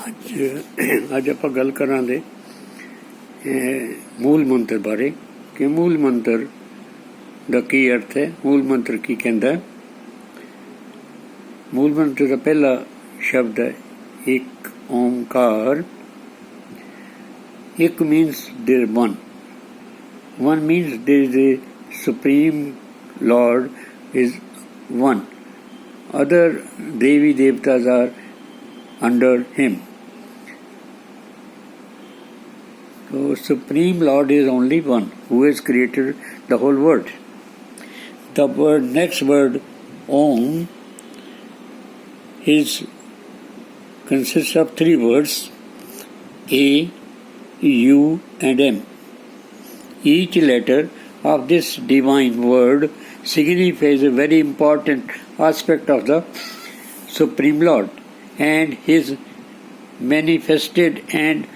ਅੱਜ ਆਪਾਂ ਗੱਲ ਕਰਾਂਗੇ ਮੂਲ ਮੰਤਰ ਬਾਰੇ ਕਿ ਮੂਲ ਮੰਤਰ ਦਾ ਕੀ ਅਰਥ ਹੈ, ਮੂਲ ਮੰਤਰ ਕੀ ਕਹਿੰਦਾ। ਮੂਲ ਮੰਤਰ ਦਾ ਪਹਿਲਾ ਸ਼ਬਦ ਹੈ ਇੱਕ ਓਮਕਾਰ। ਇੱਕ means there one. One means there is a supreme Lord is one. Other Devi Devtas are under him. So Supreme Lord is only one who has created the whole world. The next word Om consists of three words, A, U and M. Each letter of this divine word signifies a very important aspect of the Supreme Lord and his manifested and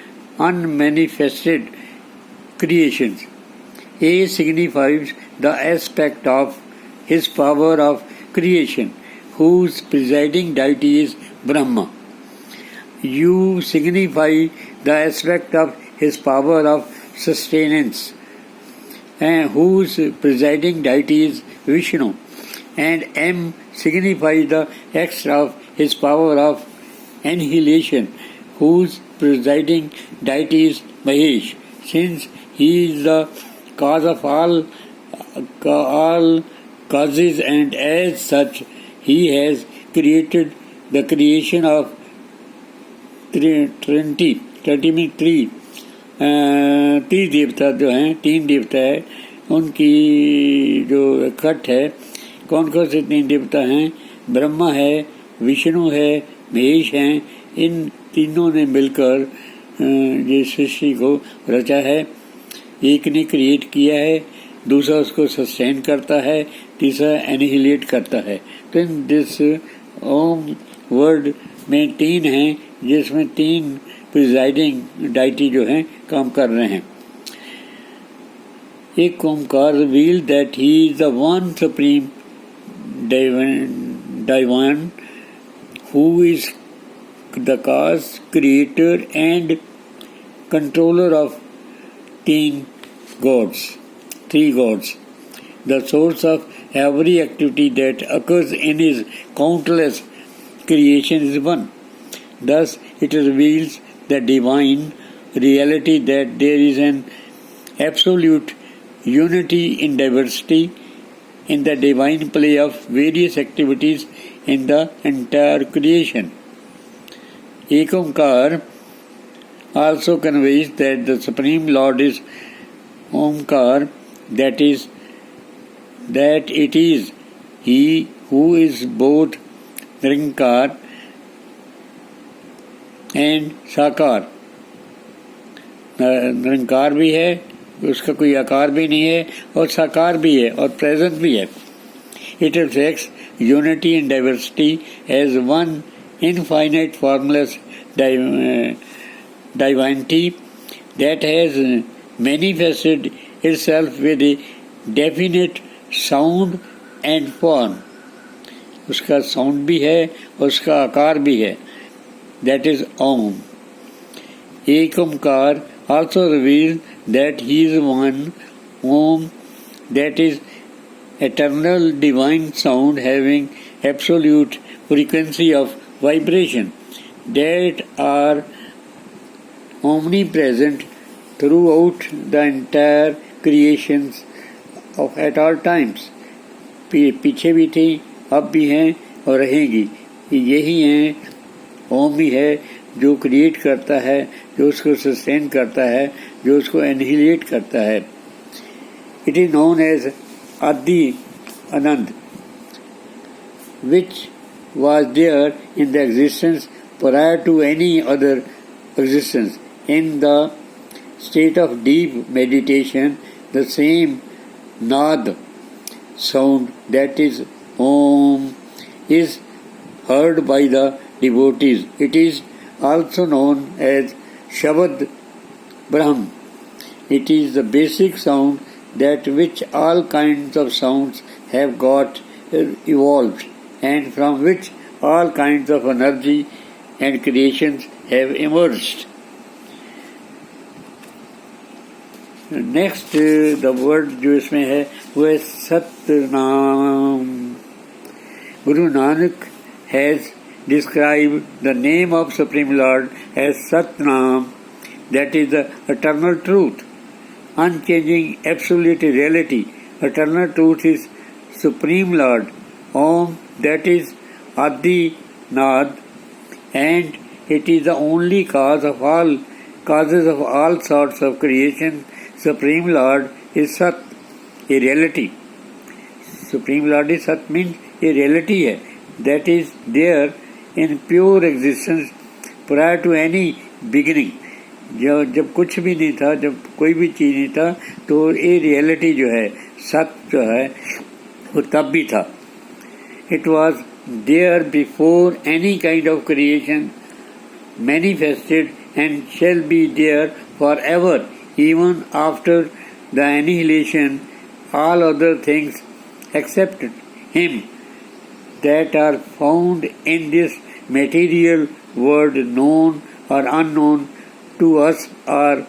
unmanifested creations. A signifies the aspect of his power of creation, whose presiding deity is Brahma. U signify the aspect of his power of sustenance, and whose presiding deity is Vishnu. And M signifies the act of his power of annihilation, whose presiding deity is Mahesh. Since he is the cause of all causes, and as such he has created the creation of Trinity में तीन देवता जो हैं, तीन देवता है, उनकी जो इकट्ठ है। कौन कौन से तीन देवता हैं? ब्रह्मा है, विष्णु है, महेश हैं। इन तीनों ने मिलकर ये सृष्टि को रचा है। एक ने क्रिएट किया है, दूसरा उसको सस्टेन करता है, तीसरा एनिहिलेट करता है। तो इन दिस ओम वर्ड में तीन हैं, जिसमें तीन प्रिजाइडिंग डाइटी जो हैं काम कर रहे हैं। एक Omkar reveal that he is the one supreme divine who is the cause, creator and controller of three gods. The source of every activity that occurs in his countless creation is one. Thus it reveals the divine reality that there is an absolute unity in diversity in the divine play of various activities in the entire creation. Ekomkar also conveys that the Supreme Lord is Omkar, that it is He who is both Nirankar and साकार। निरंकार भी है, उसका कोई आकार भी नहीं है, और साकार भी है और प्रेजेंट भी है। It reflects unity in diversity as one infinite formless divinity that has manifested itself with a definite sound and form. उसका साउंड भी है और उसका आकार भी है। That is Om. Ekomkar also reveals that he is one Om, that is eternal divine sound having absolute frequency of vibration, that are omnipresent throughout the entire creations of at all times. पीछे भी थी, अब भी हैं और रहेगी। यही हैं, ओम ही है जो क्रिएट करता है, जो उसको सस्टेन करता है, जो उसको एनिहिलेट करता है। इट इज नोन एज आदि आनंद, विच was there in the existence prior to any other existence. In the state of deep meditation, the same Nad sound, that is Om, is heard by the devotees. It is also known as Shabad Brahm. It is the basic sound that which all kinds of sounds have got evolved, and from which all kinds of energy and creations have emerged. Next, the word जो इसमें है वो है Satnam. Guru Nanak has described the name of Supreme Lord as Satnam, that is the eternal truth, unchanging absolute reality. Eternal truth is Supreme Lord. Om, that is Adi Nad, and it is the only causes of all sorts of creation. Supreme Lord is Sat, a reality. Supreme Lord is Sat means a reality है, that is there in pure existence prior to any beginning. जब कुछ भी नहीं था, जब कोई भी चीज़ नहीं था, तो ये रियलिटी जो है, सत्य जो है, वो तब भी था. It was there before any kind of creation manifested and shall be there forever, even after the annihilation. All other things except Him that are found in this material world, known or unknown to us, are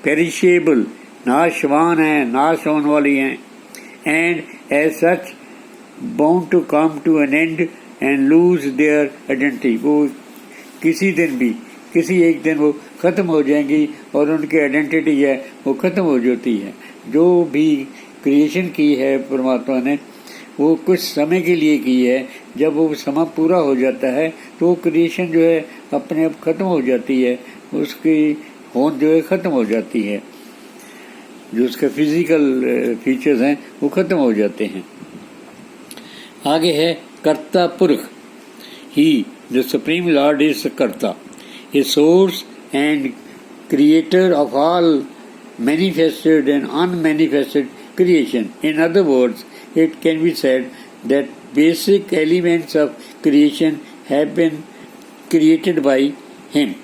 perishable, नाशवान हैं, नाश होने वाली हैं, and as such bound to come to an end and lose their identity. वो किसी दिन भी, किसी एक दिन वो ख़त्म हो जाएंगी और उनकी आइडेंटिटी है वो ख़त्म हो जाती है. जो भी क्रिएशन की है परमात्मा ने, वो कुछ समय के लिए की है. जब वो समय पूरा हो जाता है तो वो क्रिएशन जो है अपने आप ख़त्म हो जाती है, उसकी होंद जो है ख़त्म हो जाती है, जो उसके फिजिकल फीचर्स हैं वो ख़त्म हो जाते हैं. आगे है कर्ता पुरख. ही द सुप्रीम लॉर्ड इज कर्ता, a source and creator of all manifested and unmanifested creation. In other words, it can be said that basic elements of creation have been created by Him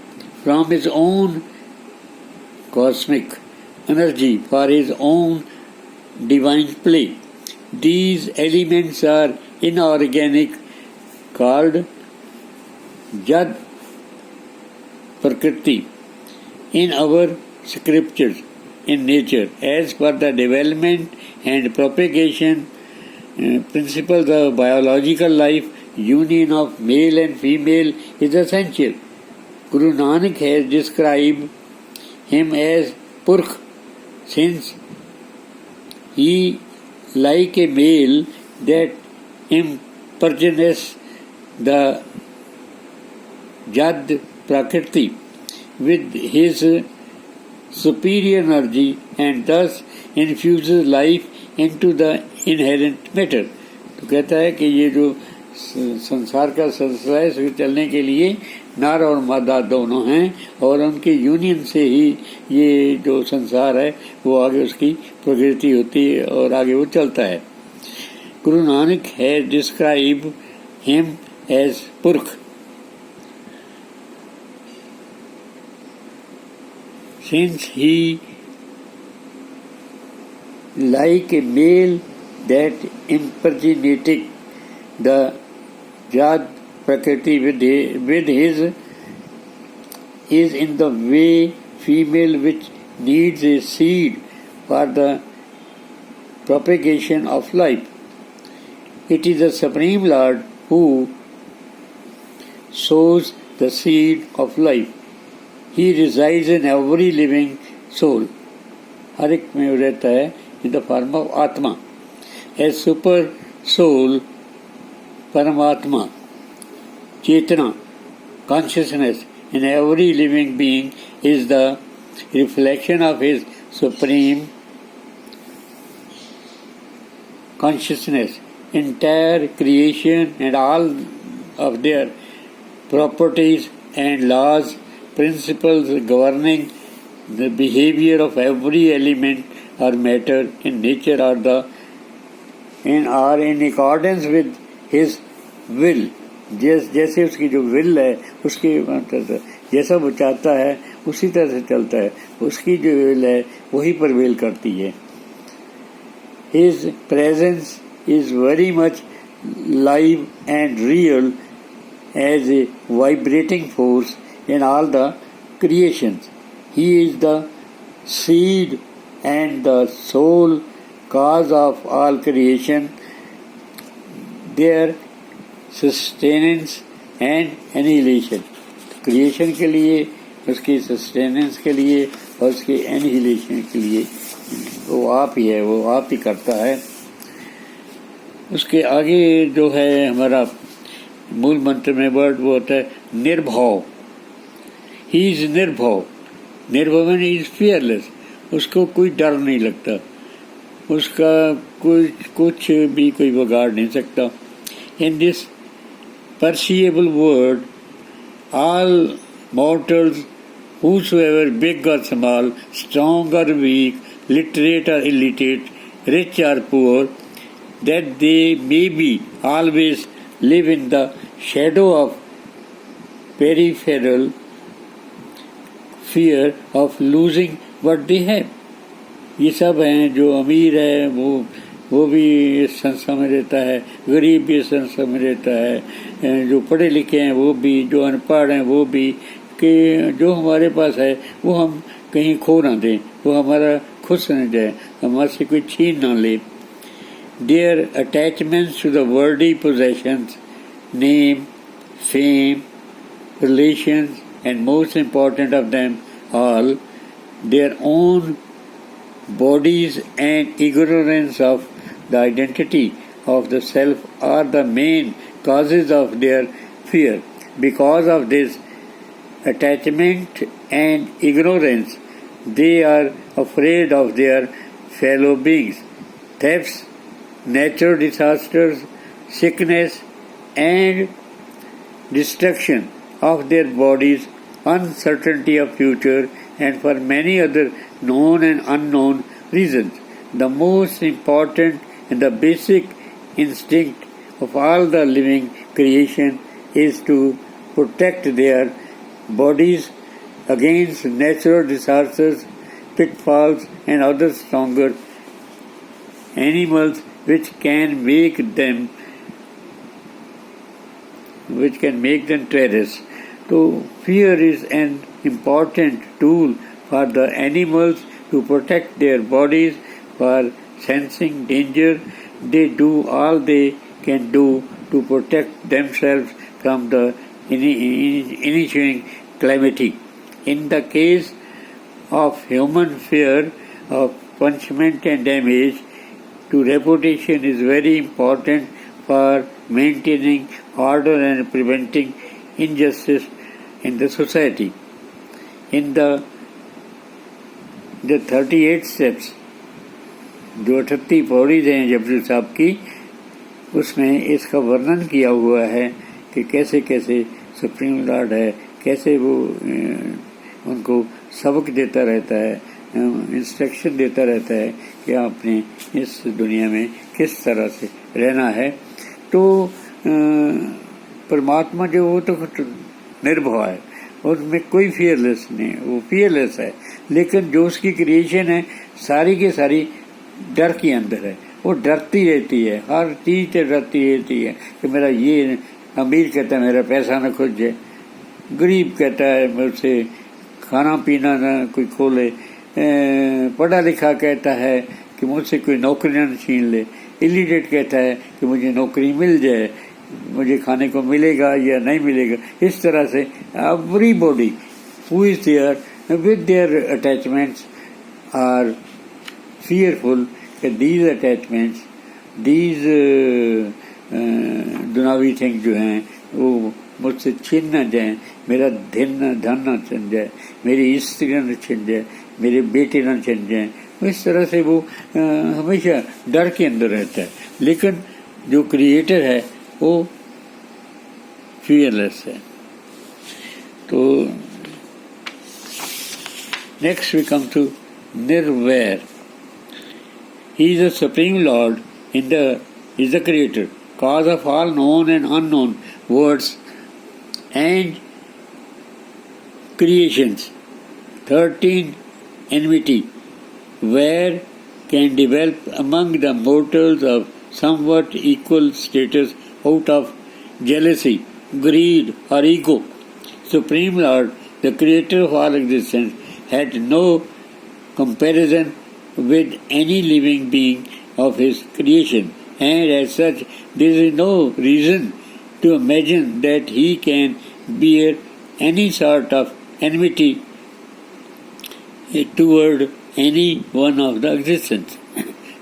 from His own cosmic energy for His own divine play. These elements are inorganic, called Jad Prakriti in our scriptures. In nature, as per the development and propagation principles of biological life, union of male and female is essential. Guru Nanak has described him as Purkh, since he, like a male that impersonates the Jad Prakriti with his superior energy and thus infuses life into the inherent matter. तो कहता है कि ये जो संसार का सिलसिला है इसके चलने के लिए नर और मादा दोनों हैं और उनके यूनियन से ही ये जो संसार है वो आगे उसकी प्रकृति होती है और आगे वो चलता है. Guru Nanak has describe him as Purakh. Since he, like a male that impersonated the Jad Prakriti with his, is in the way female which needs a seed for the propagation of life. It is the Supreme Lord who sows the seed of life. He resides in every living soul. हर एक में रहता है in the form of आत्मा. As super soul, परमात्मा, चेतना, consciousness in every living being is the reflection of his supreme consciousness. Entire creation and all of their properties and laws, principles governing the behavior of every element or matter in nature are in accordance with his will. जैसे उसकी जो will है उसके जैसा वो चाहता है उसी तरह से चलता है. उसकी जो विल है वही परवेल करती है. His presence is very much live and real as a vibrating force in all the creations. He is the seed and the sole cause of all creation, their sustenance and annihilation. Creation के लिए, उसकी sustenance के लिए और उसके annihilation के लिए वो आप ही है, वो आप ही करता है। उसके आगे जो है हमारा मूल मंत्र में वर्ड वो होता है nirbhav. He is nirbhav. Nirbhav mean is fearless. उसको कोई डर नहीं लगता, उसका कुछ भी कोई बिगाड़ नहीं सकता। In this perceivable word, all mortals, whosoever big or small, strong or weak, literate or illiterate, rich or poor, that they may be always live in the shadow of peripheral fear of losing what they have. ये सब हैं, जो अमीर है वो भी इस संस्था में रहता है, गरीब भी इस संस्था में रहता है, जो पढ़े लिखे हैं वो भी, जो अनपढ़ हैं वो भी, कि जो हमारे पास है वो हम कहीं खो ना दें, वो हमारा खुश न जाए, हमारे से कोई छीन ना ले। Their attachments to the worldly possessions, name, fame, relations, and most important of them all, their own bodies and ignorance of the identity of the self are the main causes of their fear. Because of this attachment and ignorance, they are afraid of their fellow beings. Thefts, natural disasters, sickness, and destruction of their bodies, uncertainty of future, and for many other known and unknown reasons. The most important and the basic instinct of all the living creation is to protect their bodies against natural disasters, pitfalls, and other stronger animals which can make them terrorists. So fear is an important tool for the animals to protect their bodies. For sensing danger, they do all they can do to protect themselves from the ensuing calamity. In the case of human fear of punishment and damage to reputation is very important for maintaining order and preventing injustice in the society. In the 38 steps, जो 38 पौड़ीज हैं जपजी साहब की, उसमें इसका वर्णन किया हुआ है कि कैसे कैसे सुप्रीम लॉर्ड है, कैसे वो उनको सबक देता रहता है, इंस्ट्रक्शन देता रहता है कि आपने इस दुनिया में किस तरह से रहना है। तो परमात्मा जो वो तो निर्भय है, उसमें कोई फियरलेस नहीं, वो फियरलेस है, लेकिन जो उसकी क्रिएशन है सारी की सारी डर के अंदर है। वो डरती रहती है, हर चीज से डरती रहती है कि मेरा ये, अमीर कहता है मेरा पैसा न खुल जाए, गरीब कहता है मुझसे खाना पीना न कोई खोले, पढ़ा लिखा कहता है कि मुझसे कोई नौकरी न छीन ले, इलिटरेट कहता है कि मुझे नौकरी मिल जाए, मुझे खाने को मिलेगा या नहीं मिलेगा। इस तरह से everybody who is there with their attachments are fearful that these attachments, these दुनावी थिंग जो हैं वो मुझसे छीन न जाएं, मेरा धन न छिन जाए, मेरी स्त्री न छिन जाए, मेरे बेटे न छिन जाएं। इस तरह से वो हमेशा डर के अंदर रहता है। लेकिन जो क्रिएटर है वो फियरलेस है। तो नेक्स्ट वी कम टू निर्वैर। He is the Supreme Lord, is the Creator, cause of all known and unknown words and creations. 13. Enmity, where can develop among the mortals of somewhat equal status out of jealousy greed, or ego. Supreme Lord, the creator of all existence, had no comparison with any living being of his creation, and as such there is no reason to imagine that he can bear any sort of enmity toward any one of the existence.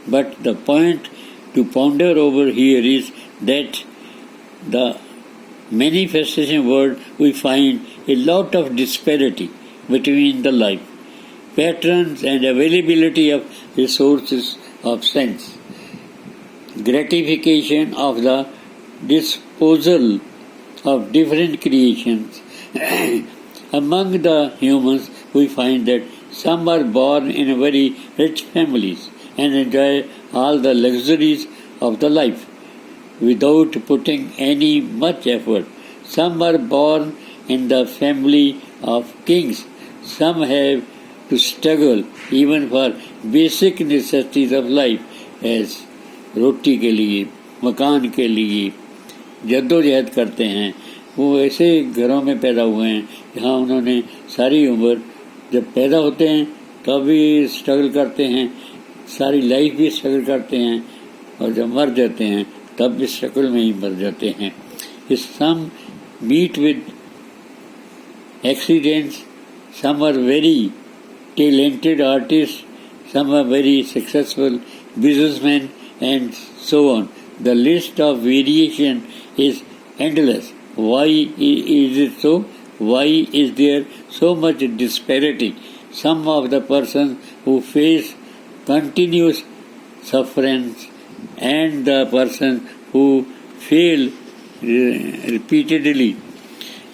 But the point to ponder over here is that the manifestation world we find a lot of disparity between the life patterns and availability of resources of sense, gratification of the disposal of different creations. Among the humans, we find that some are born in very rich families and enjoy all the luxuries of the life without putting any much effort. Some are born in the family of kings. Some have to struggle even for basic necessities of life as रोटी के लिए, मकान के लिए जद्दोजहद करते हैं। वो ऐसे घरों में पैदा हुए हैं जहाँ उन्होंने सारी उम्र, जब पैदा होते हैं तब भी स्ट्रगल करते हैं, सारी लाइफ भी स्ट्रगल करते हैं, और जब मर जाते हैं तब भी स्ट्रगल में ही मर जाते हैं। Some meet with accidents, some are very talented artists, some are very successful businessmen, and so on. The list of variation is endless. Why is it so? Why is there so much disparity? Some of the persons who face continuous sufferance and the persons who fail repeatedly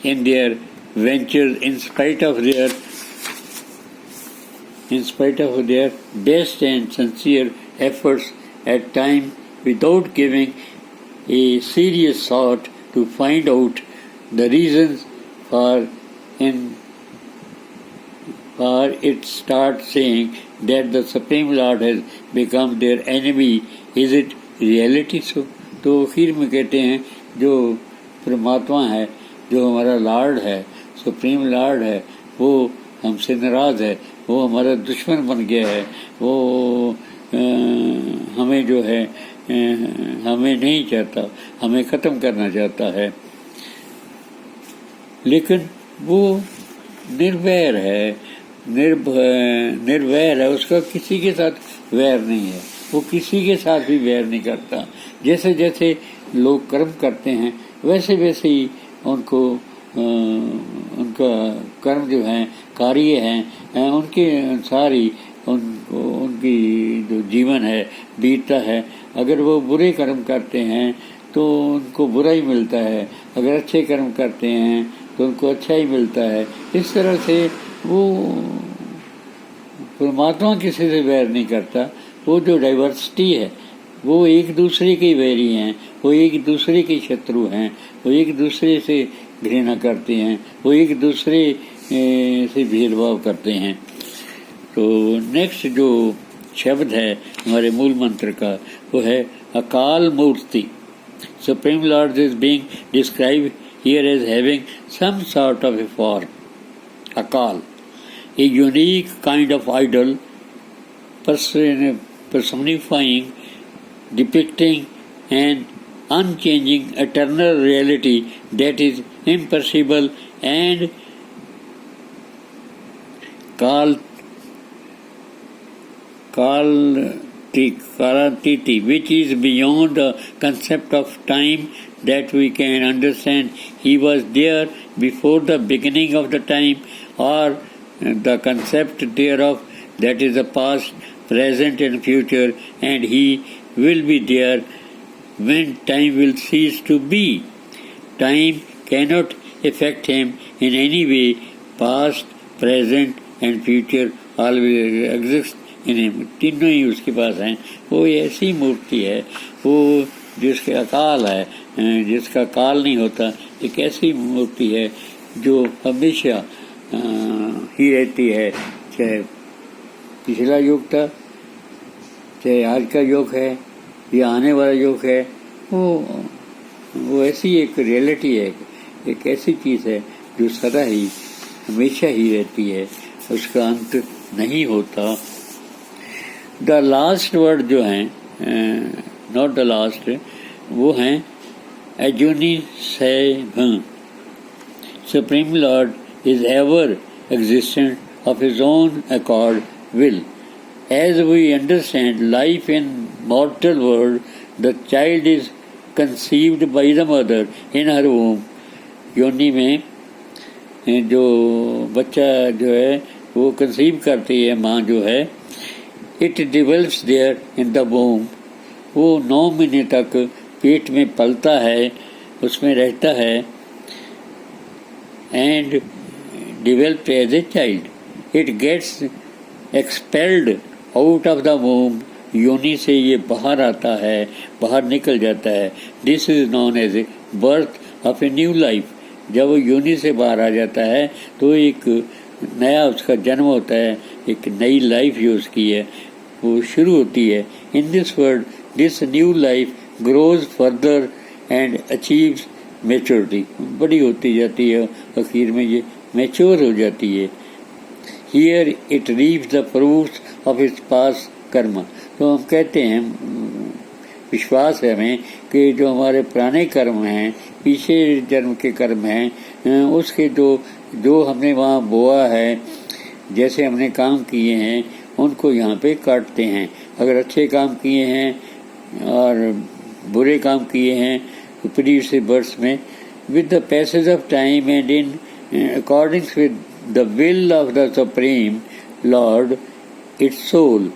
in their ventures in spite of their best and sincere efforts at times without giving a serious thought to find out the reasons for it start saying that the Supreme Lord has become their enemy. Is it reality so? तो आखिर में कहते हैं जो परमात्मा है, जो हमारा लॉर्ड है, सुप्रीम लॉर्ड है, वो हमसे नाराज़ है, वो हमारा दुश्मन बन गया है, वो हमें जो है हमें नहीं चाहता, हमें ख़त्म करना चाहता है। लेकिन वो निर्वैर है, निर्वैर है, उसका किसी के साथ वैर नहीं है, वो किसी के साथ भी वैर नहीं करता। जैसे जैसे लोग कर्म करते हैं वैसे वैसे ही उनका कर्म जो है, कार्य हैं, उनके अनुसार ही उनकी जो जीवन है बीतता है। अगर वो बुरे कर्म करते हैं तो उनको बुरा ही मिलता है, अगर अच्छे कर्म करते हैं तो उनको अच्छा ही मिलता है। इस तरह से वो परमात्मा किसी से वैर नहीं करता। वो जो डाइवर्सिटी है वो एक दूसरे के वैरी हैं, वो एक दूसरे के शत्रु हैं, वो एक दूसरे से घृणा करते हैं, वो एक दूसरे से भेदभाव करते हैं। तो नेक्स्ट जो शब्द है हमारे मूल मंत्र का वो है Akal Murti. Supreme lord is being describe here as having some sort of a form, Akal, a unique kind of idol personifying, depicting an unchanging eternal reality that is imperishable and Kalatiti, which is beyond the concept of time that we can understand. He was there before the beginning of the time, or the concept thereof, that is the past, present and future, and he will be there when time will cease to be. Time cannot affect him in any way. Past, present and future always exist in him. तीनों ही उसके पास हैं। वो ऐसी मूर्ति है, वो जिसके अकाल है, जिसका काल नहीं होता, एक ऐसी मूर्ति है जो हमेशा ही रहती है। चाहे पिछला युग था, चाहे आज का युग है या आने वाला युग है, वो ऐसी एक रियलिटी है, एक ऐसी चीज़ है जो सदा ही हमेशा ही रहती है, उसका अंत नहीं होता। द लास्ट वर्ड जो हैं, नॉट द लास्ट, वो हैं Ajuni Saibhang. Supreme lord is ever existent of his own accord will. As we understand life in mortal world, the child is conceived by the mother in her womb. योनि में जो बच्चा जो है वो कंसीव करती है माँ जो है, it develops there in the womb. वो 9 महीने तक पेट में पलता है, उसमें रहता है, and developed as a child. It gets expelled out of the womb. योनि से ये बाहर आता है, बाहर निकल जाता है। This is known as a birth of a new life. जब वो योनि से बाहर आ जाता है तो एक नया उसका जन्म होता है, एक नई लाइफ जो उसकी है वो शुरू होती है। In this world this new life grows further and achieves maturity. बड़ी होती जाती है, आखिर में ये मैच्योर हो जाती है। Here it reaps the fruits of its past कर्म। तो हम कहते हैं, विश्वास है हमें कि जो हमारे पुराने कर्म हैं, पीछे जन्म के कर्म हैं, उसके जो हमने वहाँ बोआ है, जैसे हमने काम किए हैं, उनको यहाँ पे काटते हैं। अगर अच्छे काम किए हैं और बुरे काम किए हैं प्रीवियस बर्थ में, with the passage of time and in according with the will of the Supreme Lord, its soul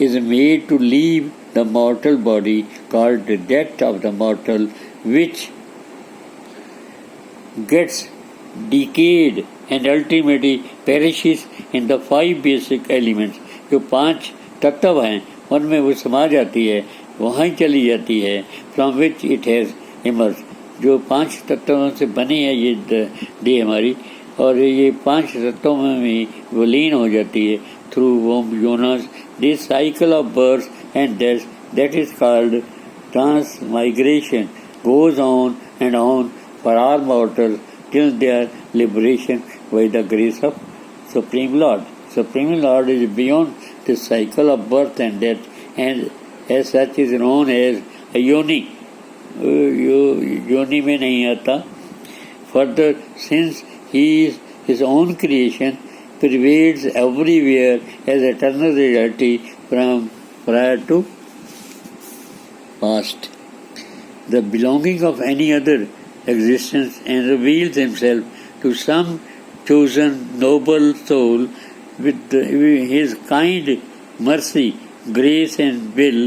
is made to leave the mortal body called the death of the mortal, which gets decayed and ultimately perishes in the 5 basic elements। जो 5 तत्व हैं उनमें वो समा जाती है, वहाँ ही चली जाती है, from which it has emerged। जो 5 तत्वों से बनी है ये देह हमारी, और ये 5 तत्वों में भी विलीन हो जाती है थ्रू वोम योनस। This cycle of birth and death, that is called transmigration, goes on and on for all mortals till their liberation by the grace of supreme lord. Supreme lord is beyond this cycle of birth and death and as such is known as yoni. योनि में नहीं आता। Further since He is his own creation, pervades everywhere as eternal reality from prior to past, the belonging of any other existence, and reveals himself to some chosen noble soul with his kind mercy, grace and will